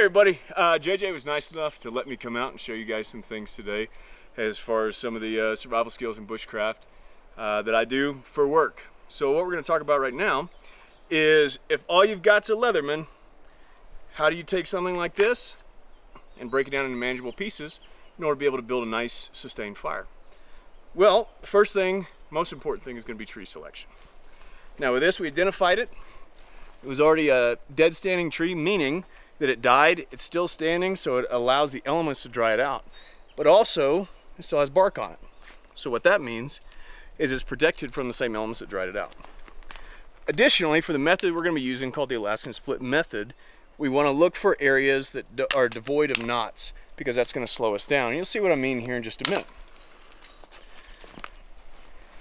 everybody, JJ was nice enough to let me come out and show you guys some things today as far as some of the survival skills in bushcraft that I do for work. So what we're going to talk about right now is if all you've got's a Leatherman, how do you take something like this and break it down into manageable pieces in order to be able to build a nice sustained fire? Well, the first thing, most important thing is going to be tree selection. Now with this, we identified it. It was already a dead standing tree, meaning that it died, it's still standing, so it allows the elements to dry it out. But also, it still has bark on it. So what that means is it's protected from the same elements that dried it out. Additionally, for the method we're going to be using, called the Alaskan split method, we want to look for areas that are devoid of knots, because that's going to slow us down. And you'll see what I mean here in just a minute.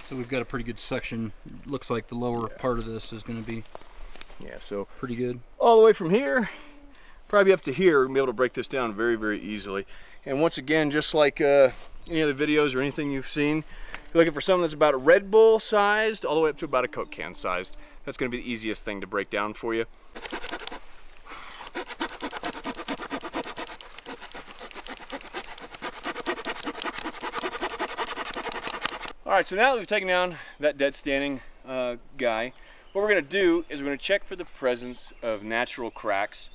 So we've got a pretty good section. Looks like the lower part of this is going to be so pretty good. All the way from here, probably up to here, we're going to be able to break this down very, very easily. And once again, just like any other videos or anything you've seen, you're looking for something that's about a Red Bull sized all the way up to about a Coke can sized. That's going to be the easiest thing to break down for you. Alright, so now that we've taken down that dead standing guy, what we're going to do is we're going to check for the presence of natural cracks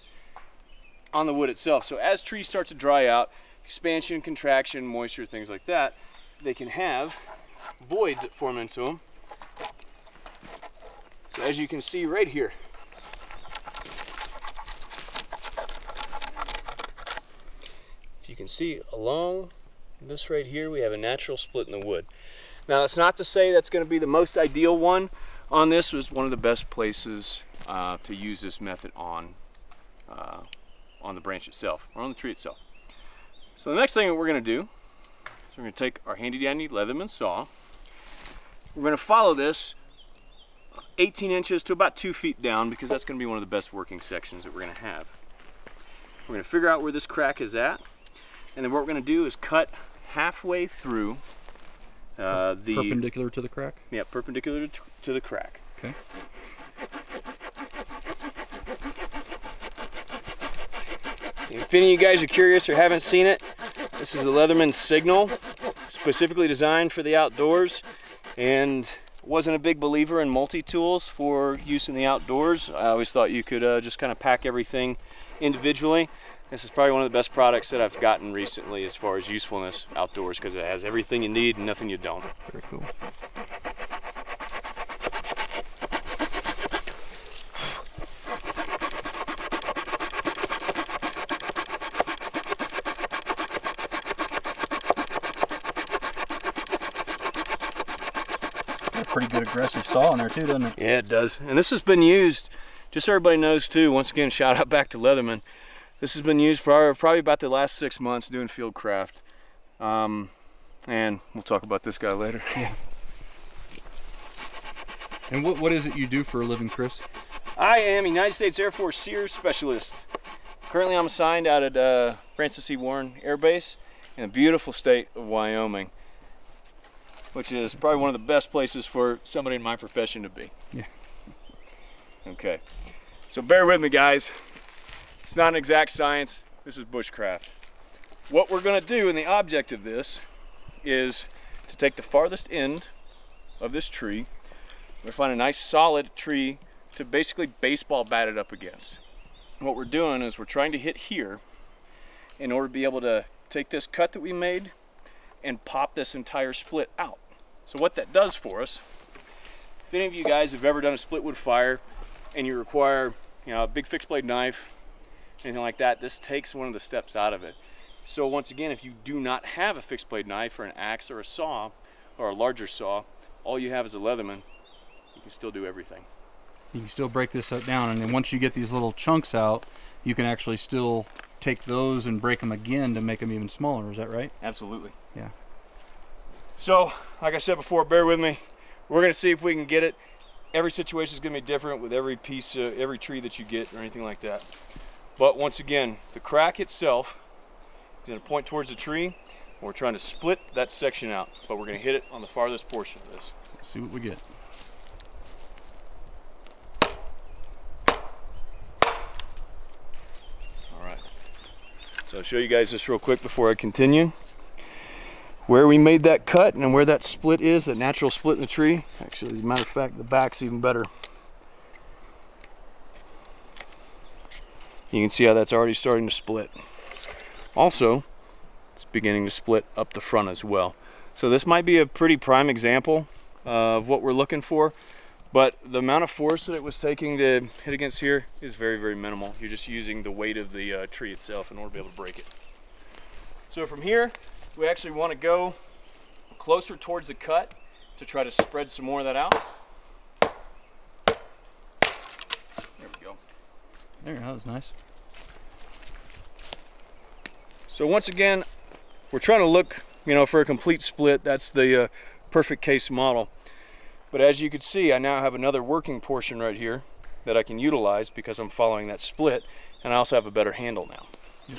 on the wood itself. So as trees start to dry out, expansion, contraction, moisture, things like that, they can have voids that form into them. So as you can see right here, if you can see along this right here, we have a natural split in the wood. Now that's not to say that's going to be the most ideal one. On this was one of the best places to use this method on the branch itself, or on the tree itself. So the next thing that we're going to do is we're going to take our handy dandy Leatherman saw. We're going to follow this 18 inches to about 2 feet down, because that's going to be one of the best working sections that we're going to have. We're going to figure out where this crack is at, and then what we're going to do is cut halfway through perpendicular to the crack? Yeah, perpendicular to the crack. Okay. If any of you guys are curious or haven't seen it, this is a Leatherman Signal, specifically designed for the outdoors, and wasn't a big believer in multi-tools for use in the outdoors. I always thought you could just kind of pack everything individually. This is probably one of the best products that I've gotten recently as far as usefulness outdoors, because it has everything you need and nothing you don't. Very cool. Got a pretty good aggressive saw in there too, doesn't it? Yeah, it does. And this has been used, just so everybody knows too, once again, shout out back to Leatherman. This has been used for probably about the last 6 months doing field craft. And we'll talk about this guy later. Yeah. And what is it you do for a living, Chris? I am a United States Air Force Sears Specialist. Currently I'm assigned out at Francis C. Warren Air Base in the beautiful state of Wyoming, which is probably one of the best places for somebody in my profession to be. Yeah. Okay, so bear with me, guys. It's not an exact science, this is bushcraft. What we're going to do, and the object of this, is to take the farthest end of this tree. We're going to find a nice solid tree to basically baseball bat it up against. What we're doing is we're trying to hit here in order to be able to take this cut that we made and pop this entire split out. So what that does for us, if any of you guys have ever done a split wood fire and you require, a big fixed blade knife, anything like that, this takes one of the steps out of it. So once again, if you do not have a fixed blade knife or an axe or a saw or a larger saw, all you have is a Leatherman, you can still do everything. You can still break this down, and then once you get these little chunks out, you can actually still take those and break them again to make them even smaller. Is that right? Absolutely. Yeah. So, like I said before, bear with me. We're going to see if we can get it. Every situation is going to be different with every piece, every tree that you get or anything like that. But once again, the crack itself is going to point towards the tree, and we're trying to split that section out, but we're going to hit it on the farthest portion of this. Let's see what we get. All right. So I'll show you guys this real quick before I continue. Where we made that cut and where that split is, that natural split in the tree. Actually, as a matter of fact, the back's even better. You can see how that's already starting to split. Also, it's beginning to split up the front as well. So this might be a pretty prime example of what we're looking for, but the amount of force that it was taking to hit against here is very, very minimal. You're just using the weight of the tree itself in order to be able to break it. So from here, we actually want to go closer towards the cut to try to spread some more of that out. There we go. There, that was nice. So once again, we're trying to look, you know, for a complete split. That's the perfect case model. But as you can see, I now have another working portion right here that I can utilize because I'm following that split, and I also have a better handle now. Yep.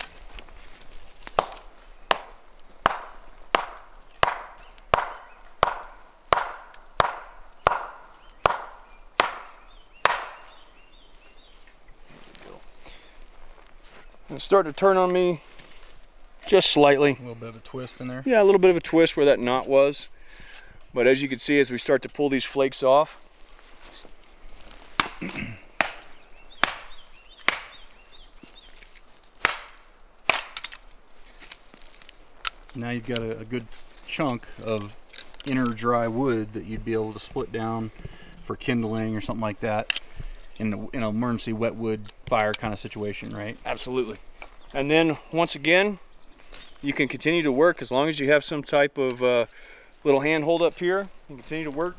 It's starting to turn on me just slightly. A little bit of a twist in there. Yeah, a little bit of a twist where that knot was. But as you can see, as we start to pull these flakes off, now you've got a good chunk of inner dry wood that you'd be able to split down for kindling or something like that in an emergency wet wood fire kind of situation, right? absolutely. And then once again, you can continue to work as long as you have some type of little handhold up here. You continue to work.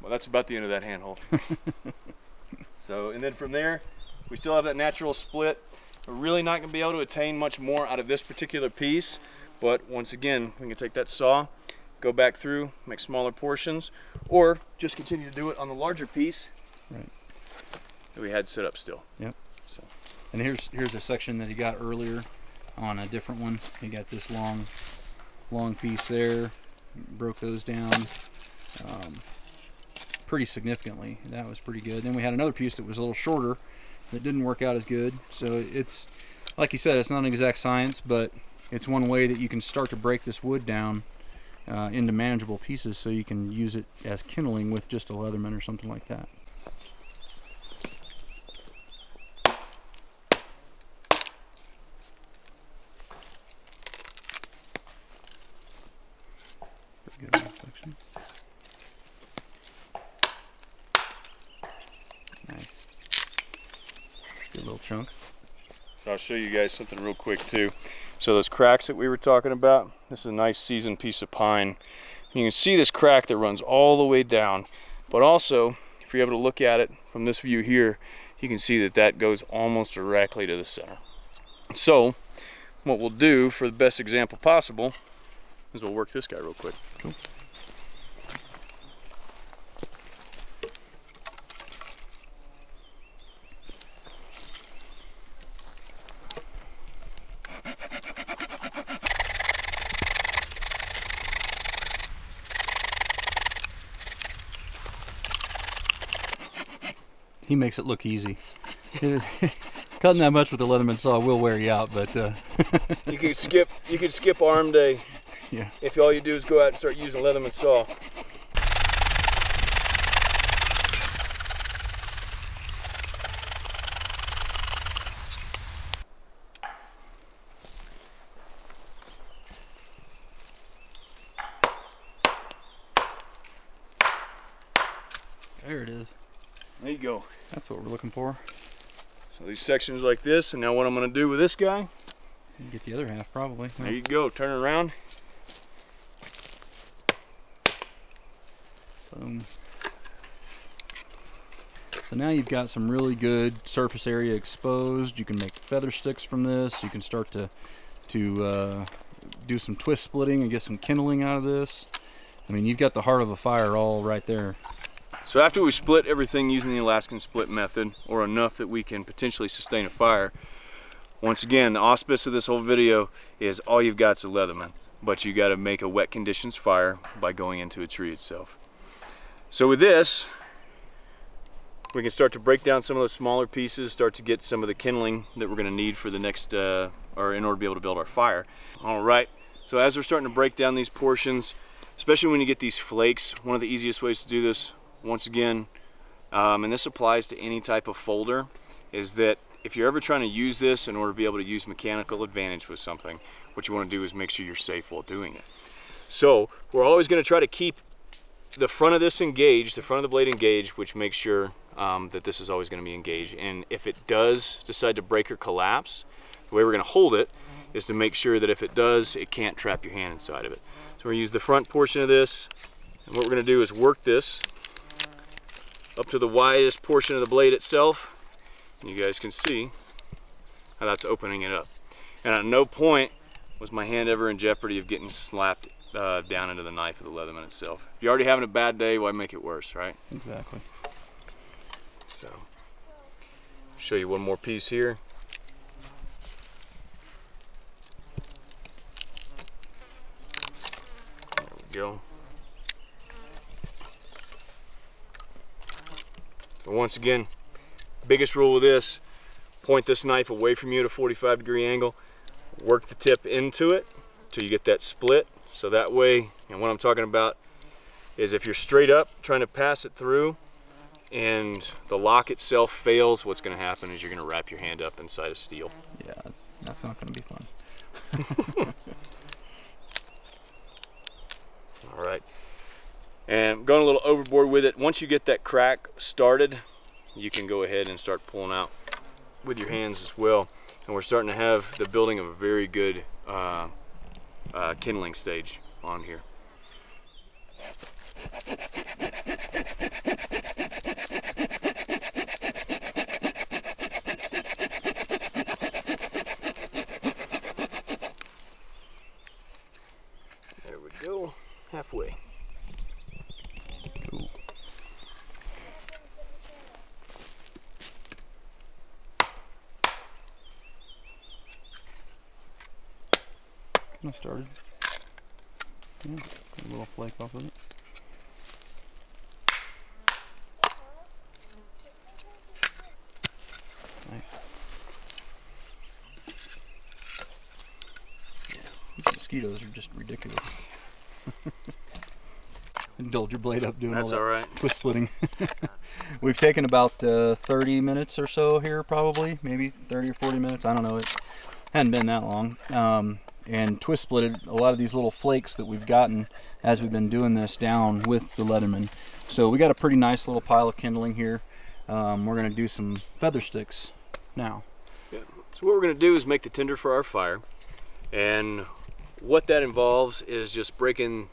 Well, that's about the end of that handhold. So, and then from there, we still have that natural split. We're really not going to be able to attain much more out of this particular piece, but once again, we can take that saw, go back through, make smaller portions, or just continue to do it on the larger piece right. that we had set up still. Yep. So. And here's a section that he got earlier on a different one. He got this long piece there, broke those down pretty significantly. That was pretty good. Then we had another piece that was a little shorter that didn't work out as good. So it's, like you said, it's not an exact science, but it's one way that you can start to break this wood down into manageable pieces so you can use it as kindling with just a Leatherman or something like that. Pretty good in that section. Nice. Good little chunk. So I'll show you guys something real quick too. So those cracks that we were talking about, this is a nice seasoned piece of pine. You can see this crack that runs all the way down, but also if you're able to look at it from this view here, you can see that that goes almost directly to the center. So what we'll do for the best example possible is we'll work this guy real quick. Cool. He makes it look easy. Cutting that much with the Leatherman saw will wear you out, but you could skip arm day. Yeah. If all you do is go out and start using a Leatherman saw. There it is. There you go. That's what we're looking for. So these sections like this, and now what I'm going to do with this guy. You get the other half probably. There you go. Turn it around. Boom. So now you've got some really good surface area exposed. You can make feather sticks from this. You can start to do some twist splitting and get some kindling out of this. I mean, you've got the heart of a fire all right there. So after we split everything using the Alaskan split method, or enough that we can potentially sustain a fire, once again, the auspice of this whole video is all you've got is a Leatherman, but you got to make a wet conditions fire by going into a tree itself. So with this, we can start to break down some of those smaller pieces, start to get some of the kindling that we're going to need for the next, or in order to be able to build our fire. All right, so as we're starting to break down these portions, especially when you get these flakes, one of the easiest ways to do this, once again, and this applies to any type of folder, is that if you're ever trying to use this in order to be able to use mechanical advantage with something, what you want to do is make sure you're safe while doing it. So we're always going to try to keep the front of this engaged, the front of the blade engaged, which makes sure that this is always going to be engaged. And if it does decide to break or collapse, the way we're going to hold it is to make sure that if it does, it can't trap your hand inside of it. So we're going to use the front portion of this, and what we're going to do is work this up to the widest portion of the blade itself. And you guys can see how that's opening it up. And at no point was my hand ever in jeopardy of getting slapped down into the knife of the Leatherman itself. If you're already having a bad day, why make it worse, right? Exactly. So, show you one more piece here. There we go. So once again, biggest rule with this, point this knife away from you at a 45-degree angle, work the tip into it till you get that split. So that way, and what I'm talking about is if you're straight up trying to pass it through and the lock itself fails, what's going to happen is you're going to wrap your hand up inside of steel. Yeah, that's not going to be fun. All right, and I'm going a little overboard with it. Once you get that crack started, you can go ahead and start pulling out with your hands as well. And we're starting to have the building of a very good kindling stage on here. There we go, halfway. Cool. Kind of started. Yeah, got a little flake off of it. Nice. Yeah, these mosquitoes are just ridiculous. Indulge your blade up doing That's all that right. twist splitting. We've taken about 30 minutes or so here, probably, maybe 30 or 40 minutes. I don't know. It hadn't been that long. And twist splitted a lot of these little flakes that we've gotten as we've been doing this down with the Leatherman. So we got a pretty nice little pile of kindling here. We're going to do some feather sticks now. Yeah. So what we're going to do is make the tinder for our fire, and what that involves is just breaking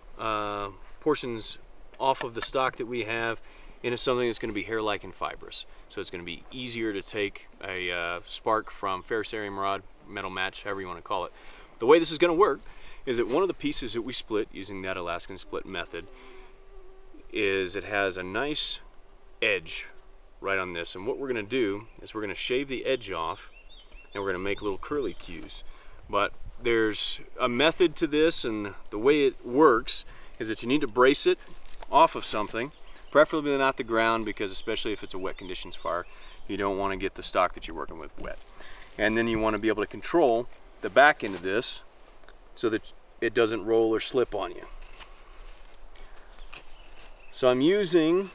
portions off of the stock that we have into something that's going to be hair-like and fibrous. So it's going to be easier to take a spark from Ferrocerium Rod, metal match, however you want to call it. The way this is going to work is that one of the pieces that we split using that Alaskan split method is it has a nice edge right on this, and what we're going to do is we're going to shave the edge off and we're going to make little curly cues. But there's a method to this, and the way it works is that you need to brace it off of something, preferably not the ground, because especially if it's a wet conditions fire, you don't want to get the stock that you're working with wet. And then you want to be able to control the back end of this so that it doesn't roll or slip on you. So I'm using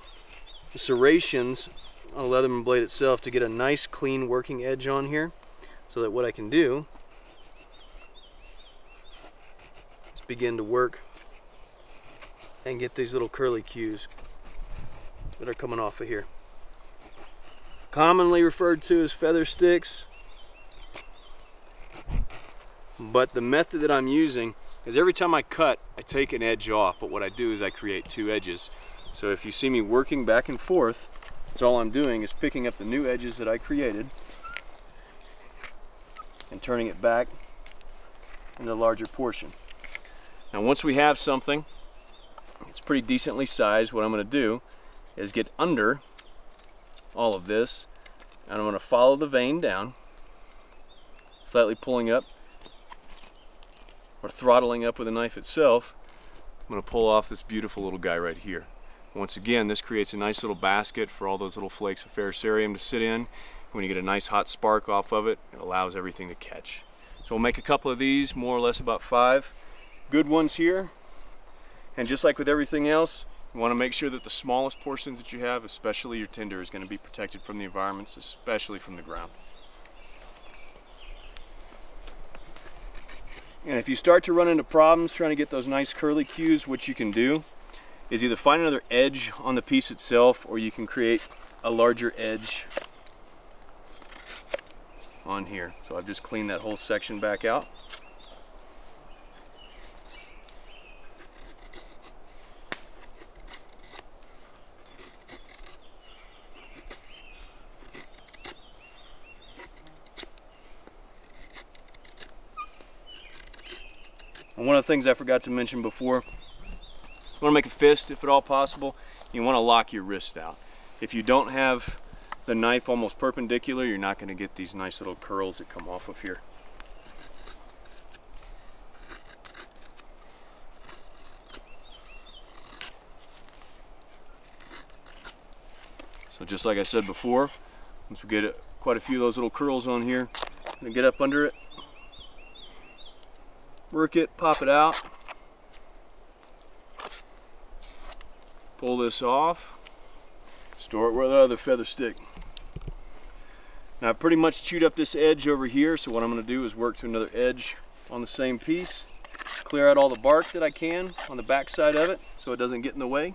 the serrations on the Leatherman blade itself to get a nice clean working edge on here, so that what I can do is begin to work and get these little curly cues that are coming off of here. Commonly referred to as feather sticks, but the method that I'm using is every time I cut, I take an edge off, but what I do is I create two edges. So if you see me working back and forth, that's all I'm doing is picking up the new edges that I created and turning it back into a larger portion. Now once we have something, it's pretty decently sized, what I'm going to do is get under all of this, and I'm going to follow the vein down, slightly pulling up or throttling up with the knife itself. I'm going to pull off this beautiful little guy right here. Once again, this creates a nice little basket for all those little flakes of ferrocerium to sit in. When you get a nice hot spark off of it, it allows everything to catch. So we'll make a couple of these, more or less about 5 good ones here. And just like with everything else, you want to make sure that the smallest portions that you have, especially your tinder, is going to be protected from the environments, especially from the ground. And if you start to run into problems trying to get those nice curly cues, what you can do is either find another edge on the piece itself, or you can create a larger edge on here. So I've just cleaned that whole section back out. And one of the things I forgot to mention before, you want to make a fist if at all possible. You want to lock your wrist out. If you don't have the knife almost perpendicular, you're not going to get these nice little curls that come off of here. So just like I said before, once we get quite a few of those little curls on here, I'm going to get up under it, work it, pop it out, pull this off, store it where the other feathers stick. Now I've pretty much chewed up this edge over here, so what I'm going to do is work to another edge on the same piece, clear out all the bark that I can on the back side of it so it doesn't get in the way.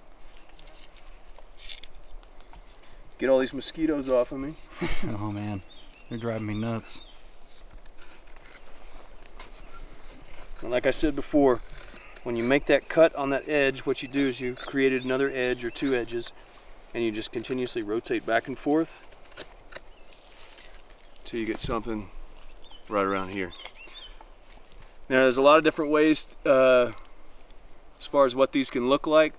Get all these mosquitoes off of me. Oh man, they're driving me nuts. And like I said before, when you make that cut on that edge, what you do is you created another edge or 2 edges, and you just continuously rotate back and forth until you get something right around here. Now there's a lot of different ways as far as what these can look like,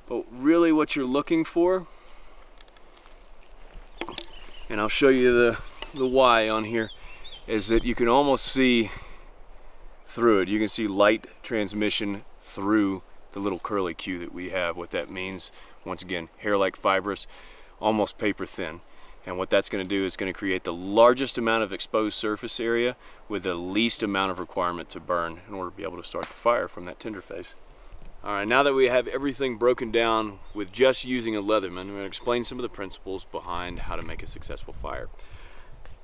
but really what you're looking for, and I'll show you the why on here, is that you can almost see through it. You can see light transmission through the little curly cue that we have. What that means, once again, hair-like fibrous, almost paper thin. And what that's going to do is going to create the largest amount of exposed surface area with the least amount of requirement to burn in order to be able to start the fire from that tinder phase. Alright, now that we have everything broken down with just using a Leatherman, I'm going to explain some of the principles behind how to make a successful fire.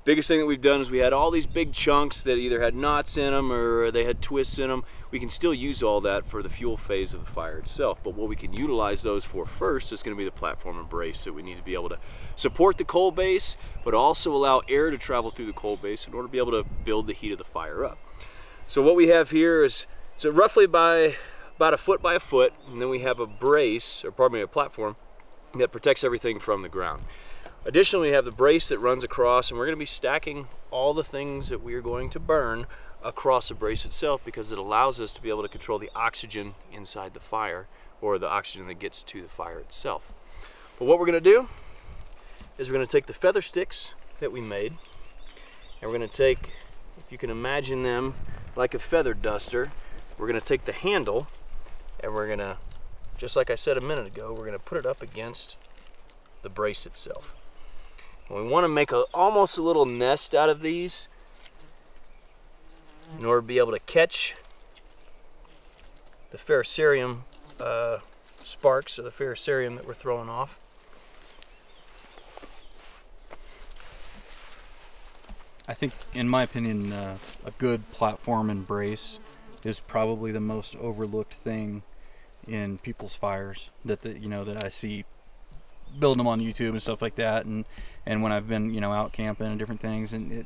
Biggest thing that we've done is we had all these big chunks that either had knots in them or they had twists in them. We can still use all that for the fuel phase of the fire itself, but what we can utilize those for first is going to be the platform and brace. So we need to be able to support the coal base, but also allow air to travel through the coal base in order to be able to build the heat of the fire up. So what we have here is, so roughly by about 1 foot by 1 foot, and then we have a brace, or pardon me, a platform that protects everything from the ground. Additionally, we have the brace that runs across, and we're going to be stacking all the things that we are going to burn across the brace itself, because it allows us to be able to control the oxygen inside the fire, or the oxygen that gets to the fire itself. But what we're going to do is we're going to take the feather sticks that we made, and we're going to take, if you can imagine them like a feather duster, we're going to take the handle, and we're going to, just like I said a minute ago, we're going to put it up against the brace itself. And we want to make almost a little nest out of these in order to be able to catch the ferrocerium sparks, or the ferrocerium that we're throwing off. I think, in my opinion, a good platform and brace is probably the most overlooked thing in people's fires that that I see building them on YouTube and stuff like that, and when I've been out camping and different things, and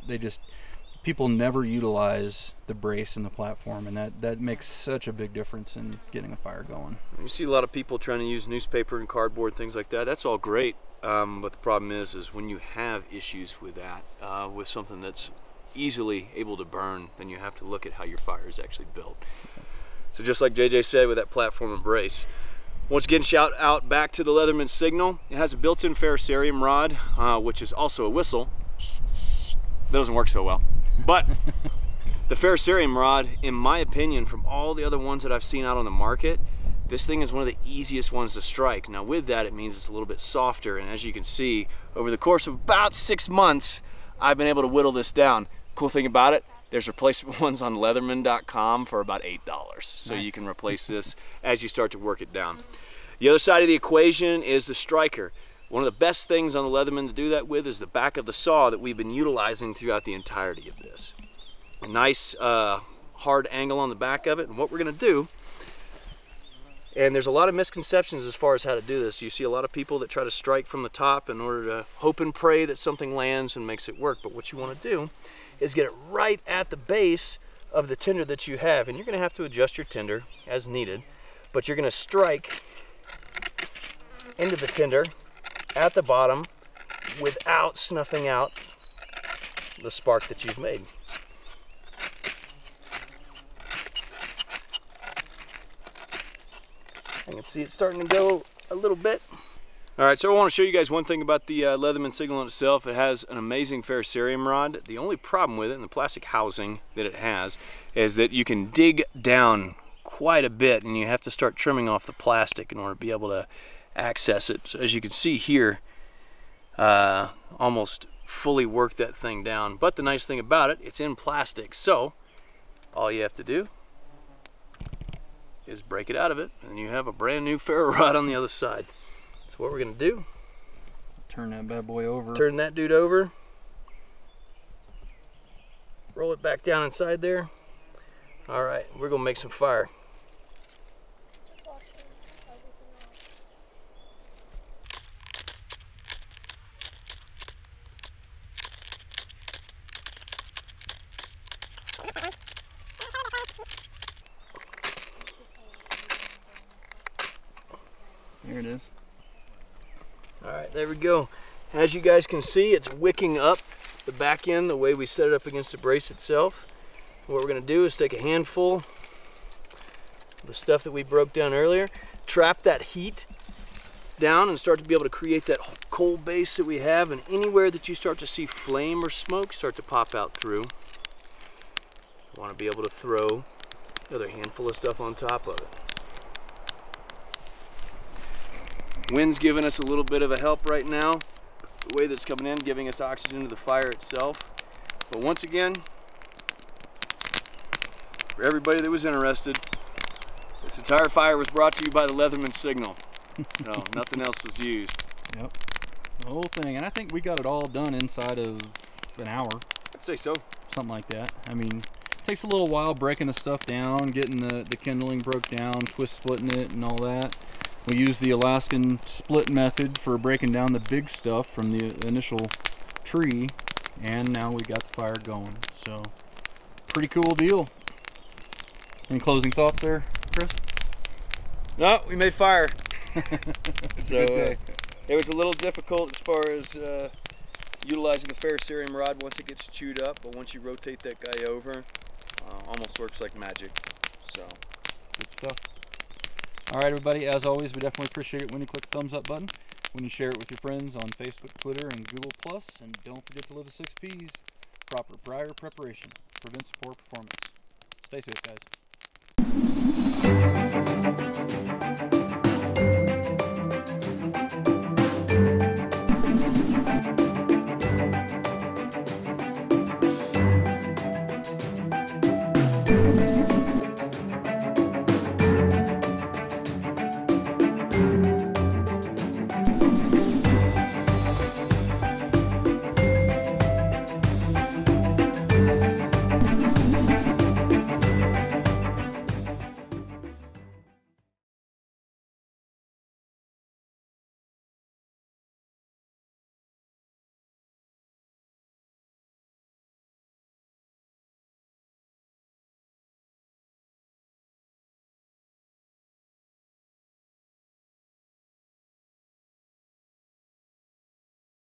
people never utilize the brace and the platform, and that makes such a big difference in getting a fire going. You see a lot of people trying to use newspaper and cardboard, things like that. That's all great, but the problem is when you have issues with that, with something that's easily able to burn, then you have to look at how your fire is actually built. So just like JJ said with that platform and brace. Once again, shout out back to the Leatherman Signal. It has a built-in Ferrocerium rod, which is also a whistle. That doesn't work so well. But the Ferrocerium rod, in my opinion, from all the other ones that I've seen out on the market, This thing is one of the easiest ones to strike. Now with that, it means it's a little bit softer, and as you can see, over the course of about 6 months, I've been able to whittle this down. Cool thing about it, there's replacement ones on Leatherman.com for about $8. So Nice. you can replace this as you start to work it down. The other side of the equation is the striker. One of the best things on the Leatherman to do that with is the back of the saw that we've been utilizing throughout the entirety of this. A nice hard angle on the back of it, and what we're gonna do, and there's a lot of misconceptions as far as how to do this. You see a lot of people that try to strike from the top in order to hope and pray that something lands and makes it work, but what you wanna do is get it right at the base of the tinder that you have, and you're gonna have to adjust your tinder as needed, but you're gonna strike into the tinder at the bottom without snuffing out the spark that you've made. I can see it starting to go a little bit. All right, so I want to show you guys one thing about the Leatherman signal itself. It has an amazing Ferrocerium rod. The only problem with it, and the plastic housing that it has, is that you can dig down quite a bit, and you have to start trimming off the plastic in order to be able to access it. So as you can see here, almost fully work that thing down. But the nice thing about it, it's in plastic, so all you have to do is break it out of it, and you have a brand new ferro rod on the other side. So what we're gonna do, Turn that bad boy over. turn that dude over, roll it back down inside there. All right, we're gonna make some fire. There it is. All right, there we go. As you guys can see, it's wicking up the back end the way we set it up against the brace itself. What we're gonna do is take a handful of the stuff that we broke down earlier, trap that heat down and start to be able to create that coal base that we have, and anywhere that you start to see flame or smoke start to pop out through, you wanna be able to throw another handful of stuff on top of it. Wind's giving us a little bit of a help right now. The way that's coming in, giving us oxygen to the fire itself. But once again, for everybody that was interested, this entire fire was brought to you by the Leatherman signal. So nothing else was used. Yep. The whole thing. And I think we got it all done inside of an hour. I'd say so. Something like that. I mean, it takes a little while breaking the stuff down, getting the kindling broke down, twist splitting it and all that. We used the Alaskan split method for breaking down the big stuff from the initial tree, and now we got the fire going. So, pretty cool deal. Any closing thoughts there, Chris? No, we made fire. So Good day. it was a little difficult as far as utilizing the Ferrocerium rod once it gets chewed up, but once you rotate that guy over, almost works like magic. So Good stuff. All right, everybody, as always, we definitely appreciate it when you click the thumbs up button, when you share it with your friends on Facebook, Twitter, and Google+, and don't forget to live the 6 Ps. Proper prior preparation prevents poor performance. Stay safe, guys.